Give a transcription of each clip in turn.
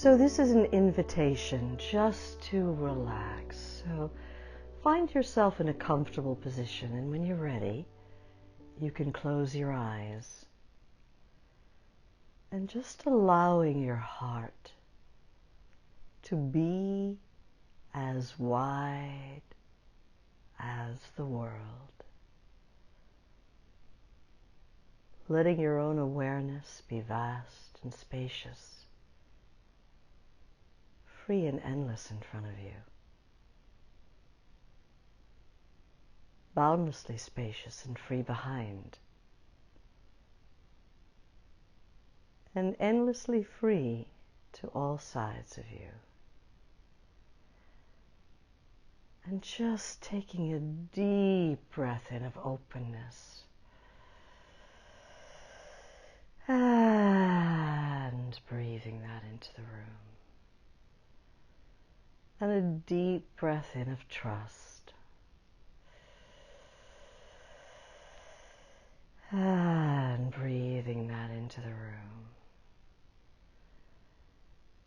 So this is an invitation just to relax. So find yourself in a comfortable position, and when you're ready, you can close your eyes. And just allowing your heart to be as wide as the world. Letting your own awareness be vast and spacious, free and endless in front of you. Boundlessly spacious and free behind. And endlessly free to all sides of you. And just taking a deep breath in of openness. And breathing that into the room. And a deep breath in of trust. And breathing that into the room.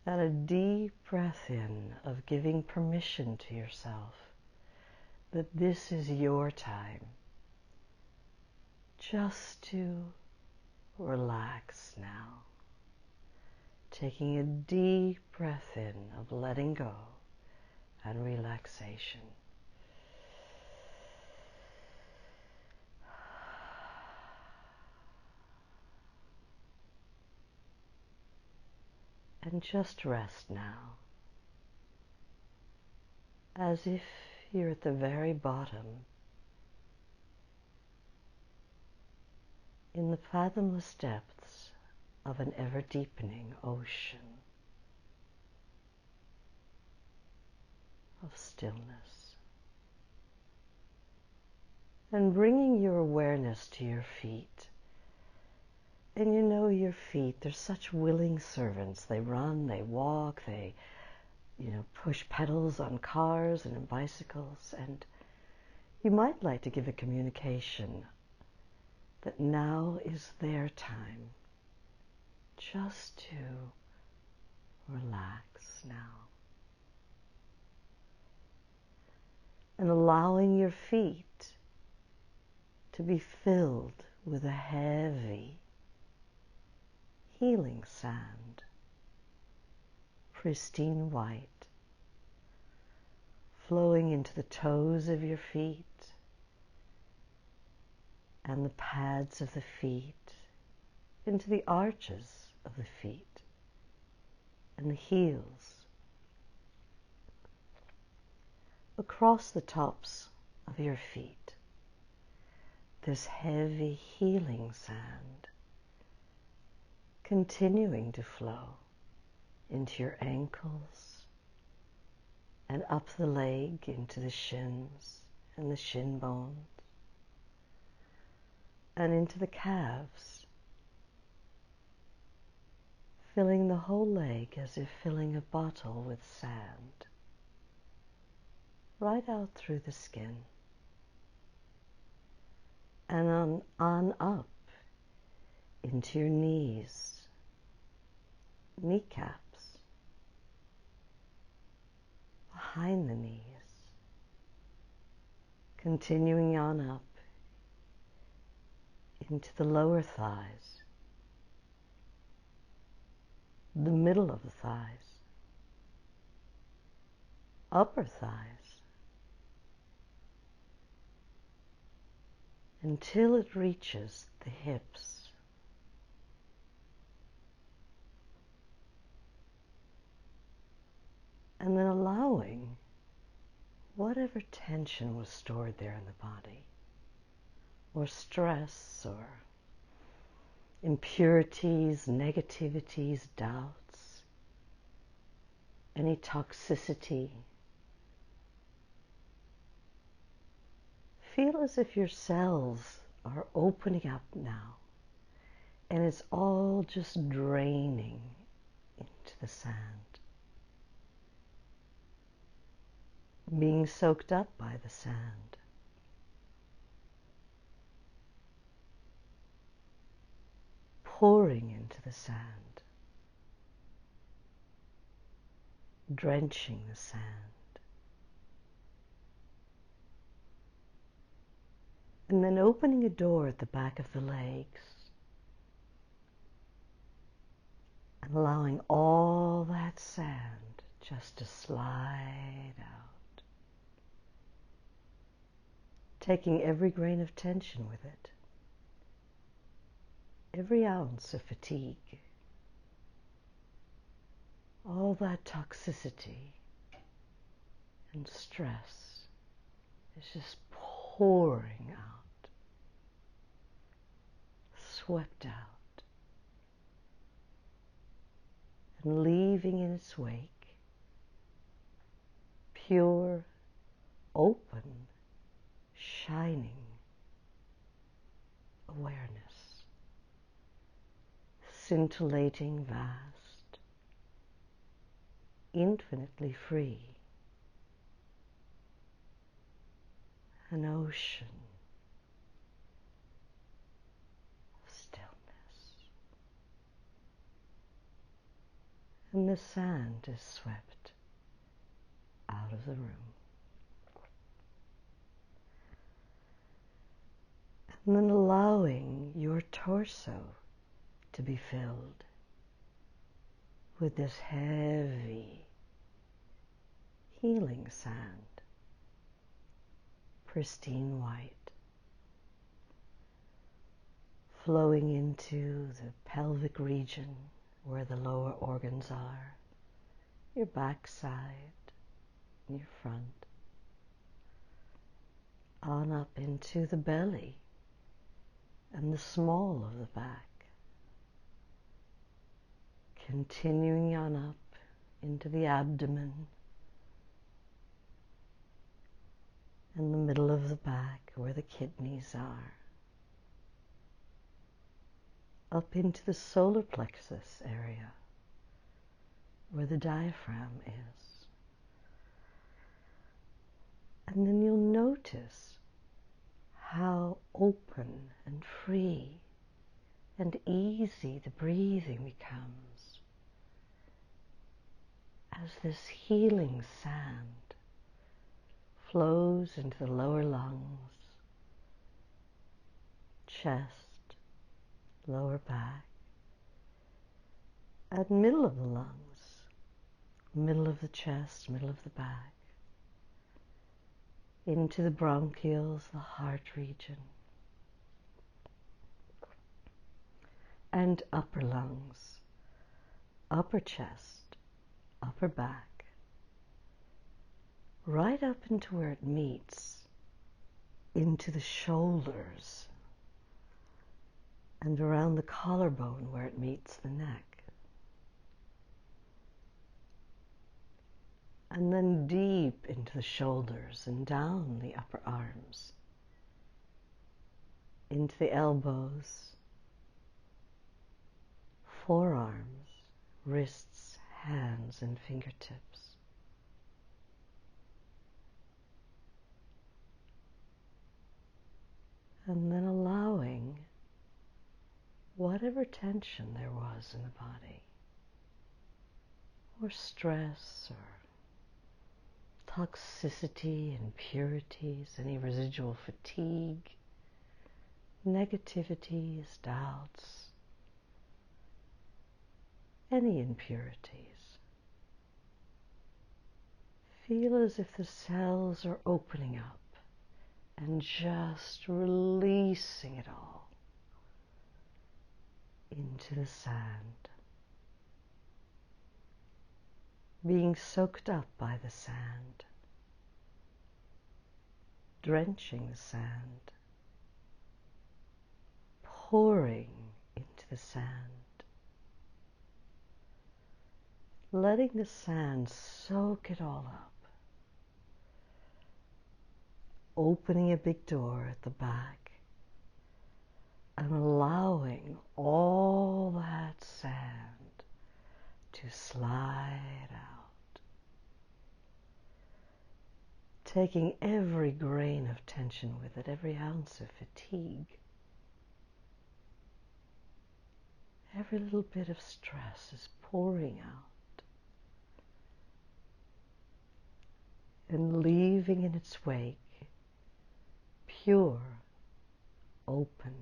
And a deep breath in of giving permission to yourself that this is your time just to relax now. Taking a deep breath in of letting go and relaxation. And just rest now, as if you're at the very bottom, in the fathomless depths of an ever-deepening ocean of stillness. And bringing your awareness to your feet. And you know your feet, they're such willing servants. They run, they walk, they push pedals on cars and on bicycles. And you might like to give a communication that now is their time just to relax now. And allowing your feet to be filled with a heavy, healing sand, pristine white, flowing into the toes of your feet and the pads of the feet, into the arches of the feet and the heels, across the tops of your feet. This heavy healing sand continuing to flow into your ankles and up the leg into the shins and the shin bones and into the calves, filling the whole leg as if filling a bottle with sand, right out through the skin, and on up into your knees, kneecaps, behind the knees, continuing on up into the lower thighs, the middle of the thighs, upper thighs, until it reaches the hips. And then allowing whatever tension was stored there in the body, or stress, or impurities, negativities, doubts, any toxicity. Feel as if your cells are opening up now, and it's all just draining into the sand, being soaked up by the sand. Pouring into the sand. drenching the sand. And then opening a door at the back of the legs and allowing all that sand just to slide out, taking every grain of tension with it, every ounce of fatigue, all that toxicity and stress is just pouring out, swept out, and leaving in its wake pure, open, shining awareness, scintillating, vast, infinitely free, an ocean of stillness. And the sand is swept out of the room. And then allowing your torso to be filled with this heavy, healing sand, pristine white, flowing into the pelvic region where the lower organs are, your backside, your front, on up into the belly and the small of the back, continuing on up into the abdomen and the middle of the back where the kidneys are, up into the solar plexus area where the diaphragm is. And then you'll notice how open and free and easy the breathing becomes as this healing sand flows into the lower lungs, chest, lower back, and middle of the lungs, middle of the chest, middle of the back, into the bronchioles, the heart region, and upper lungs, upper chest, upper back, right up into where it meets, into the shoulders, and around the collarbone where it meets the neck. And then deep into the shoulders and down the upper arms, into the elbows, forearms, wrists, hands, and fingertips. And then allowing whatever tension there was in the body, or stress, or toxicity, impurities, any residual fatigue, negativities, doubts, any impurities. Feel as if the cells are opening up and just releasing it all into the sand, being soaked up by the sand, drenching the sand, pouring into the sand, letting the sand soak it all up, opening a big door at the back and allowing all that sand to slide out, taking every grain of tension with it, every ounce of fatigue, every little bit of stress is pouring out, and leaving in its wake pure, open,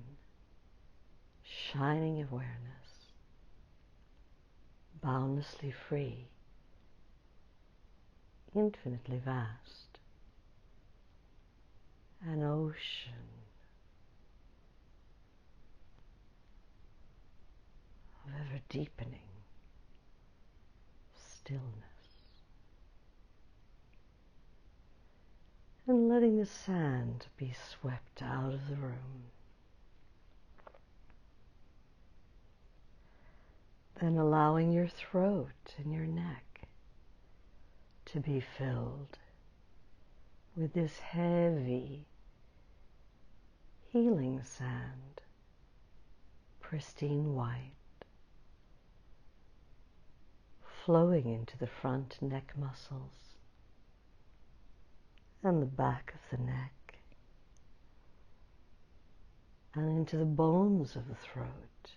shining awareness, boundlessly free, infinitely vast, an ocean of ever deepening stillness. And letting the sand be swept out of the room. Then allowing your throat and your neck to be filled with this heavy, healing sand, pristine white, flowing into the front neck muscles and the back of the neck, and into the bones of the throat,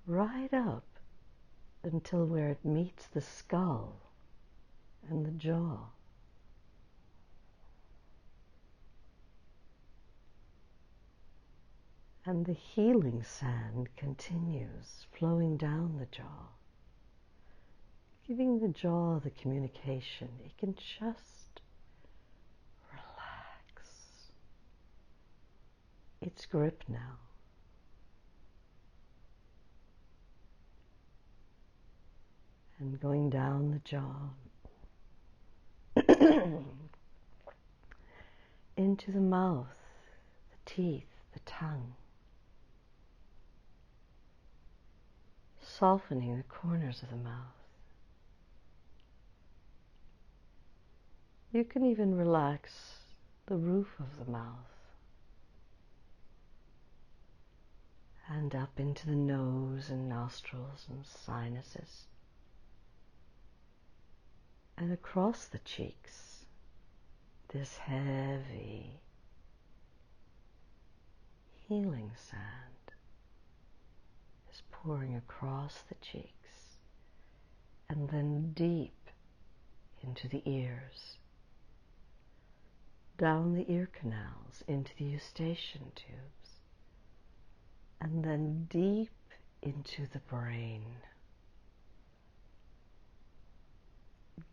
right up until where it meets the skull and the jaw. And the healing sand continues flowing down the jaw, giving the jaw the communication. It can just relax its grip now. And going down the jaw into the mouth, the teeth, the tongue, softening the corners of the mouth. You can even relax the roof of the mouth and up into the nose and nostrils and sinuses and across the cheeks. This heavy healing sand is pouring across the cheeks and then deep into the ears, down the ear canals into the eustachian tubes, and then deep into the brain,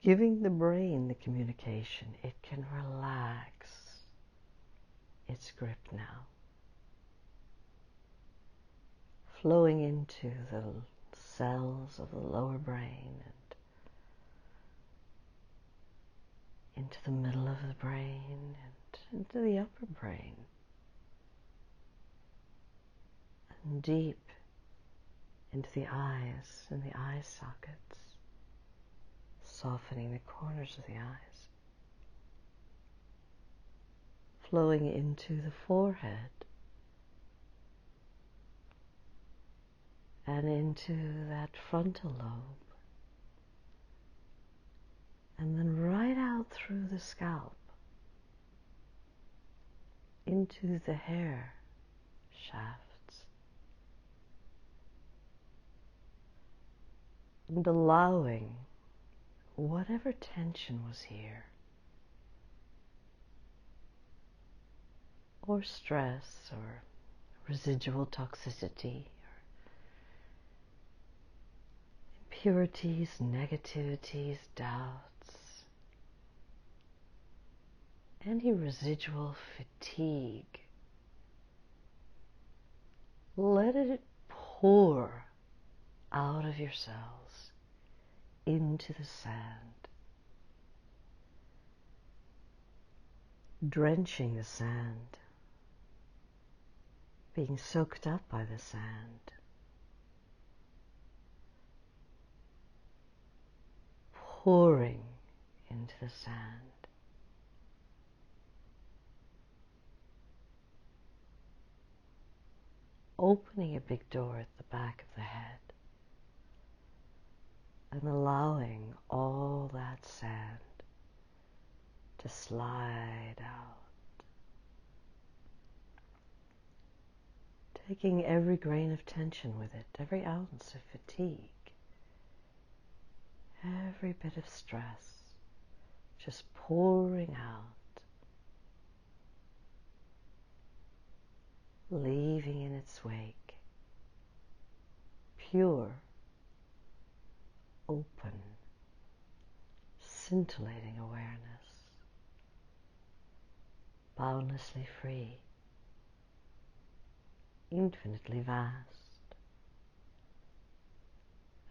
giving the brain the communication. It can relax its grip now, flowing into the cells of the lower brain and into the middle of the brain and into the upper brain, and deep into the eyes and the eye sockets, softening the corners of the eyes, flowing into the forehead and into that frontal lobe, and then right out through the scalp into the hair shafts, and allowing whatever tension was here, or stress, or residual toxicity, or impurities, negativities, doubts, any residual fatigue. Let it pour out of your cells into the sand, drenching the sand, being soaked up by the sand, pouring into the sand, opening a big door at the back of the head and allowing all that sand to slide out, taking every grain of tension with it, every ounce of fatigue, every bit of stress just pouring out, leaving in its wake pure, open, scintillating awareness, boundlessly free, infinitely vast,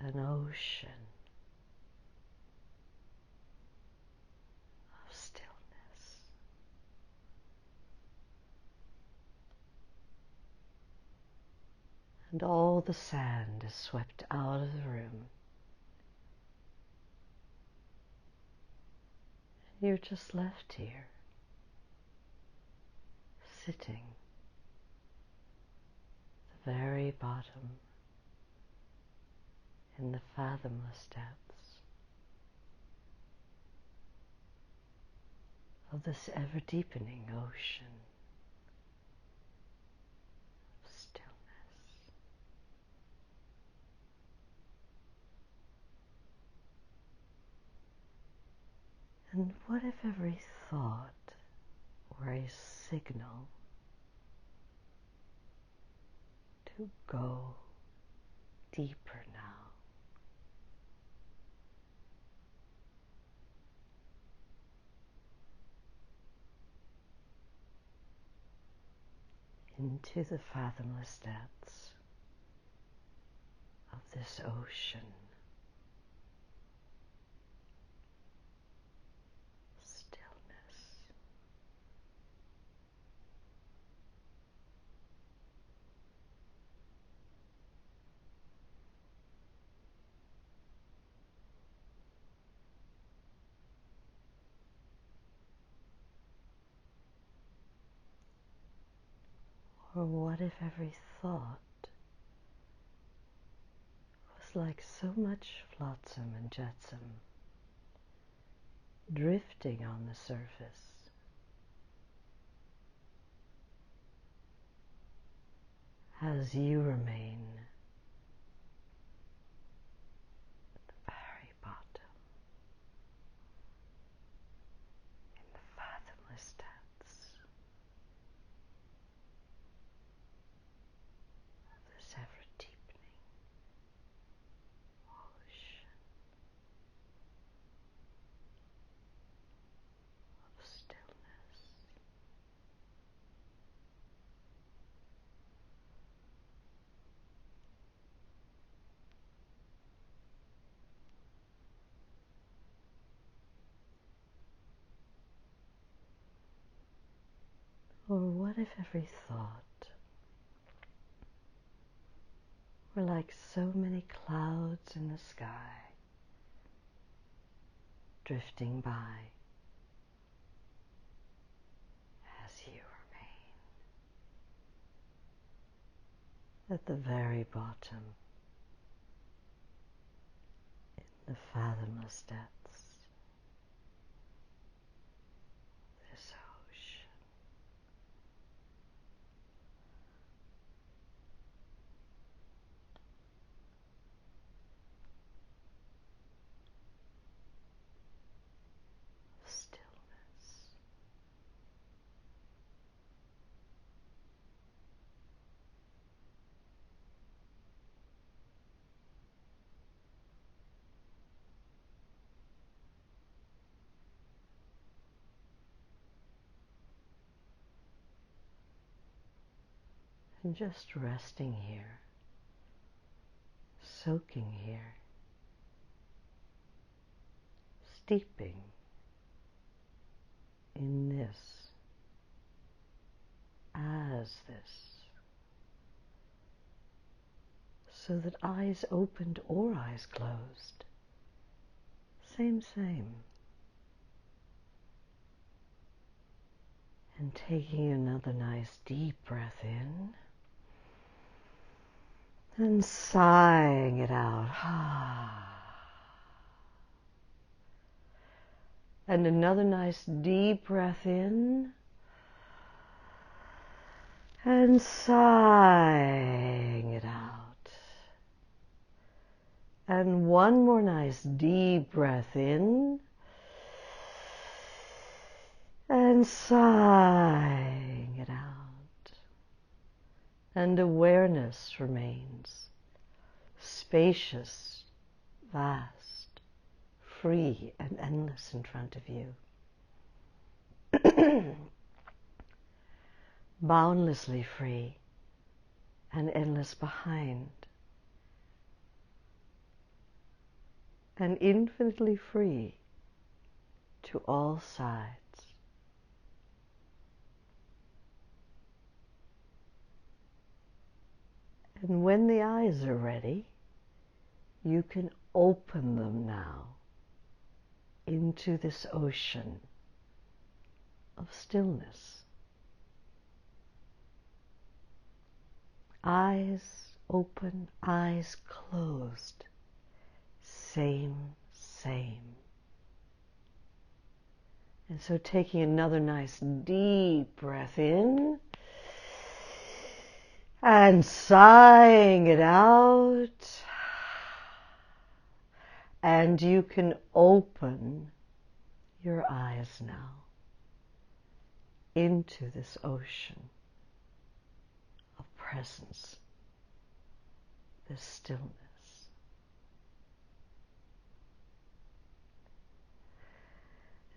an ocean of stillness. And all the sand is swept out of the room. You're just left here, sitting at the very bottom in the fathomless depths of this ever-deepening ocean of stillness. And what if every thought were a signal to go deeper now, into the fathomless depths of this ocean, stillness. Or what if every thought was like so much flotsam and jetsam drifting on the surface, as you remain at the very bottom, in the fathomless depths of this ever-deepening ocean of stillness. Or what if every thought were like so many clouds in the sky, drifting by as you remain at the very bottom, in the fathomless depths of this ocean. Stillness. And just resting here, soaking here, steeping in this, as this, so that eyes opened or eyes closed, same. And taking another nice deep breath in, and sighing it out. And another nice deep breath in, and sighing it out. And one more nice deep breath in. And sighing it out. And awareness remains spacious, vast, free, and endless in front of you. Boundlessly free and endless behind. And infinitely free to all sides. And when the eyes are ready, you can open them now into this ocean of stillness. Eyes open, eyes closed. Same. And so taking another nice deep breath in and sighing it out. And you can open your eyes now into this ocean of presence, this stillness.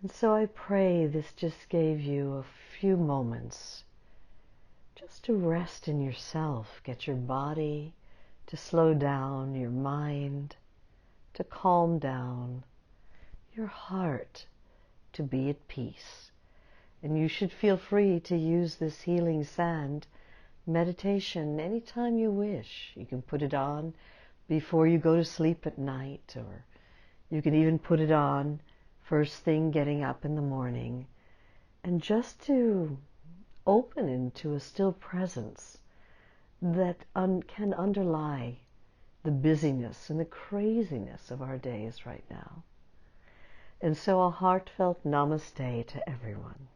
And so I pray this just gave you a few moments just to rest in yourself, get your body to slow down, your mind to calm down, your heart to be at peace. And you should feel free to use this healing sand meditation anytime you wish. You can put it on before you go to sleep at night, or you can even put it on first thing getting up in the morning, and just to open into a still presence that can underlie the busyness and the craziness of our days right now. And so a heartfelt namaste to everyone.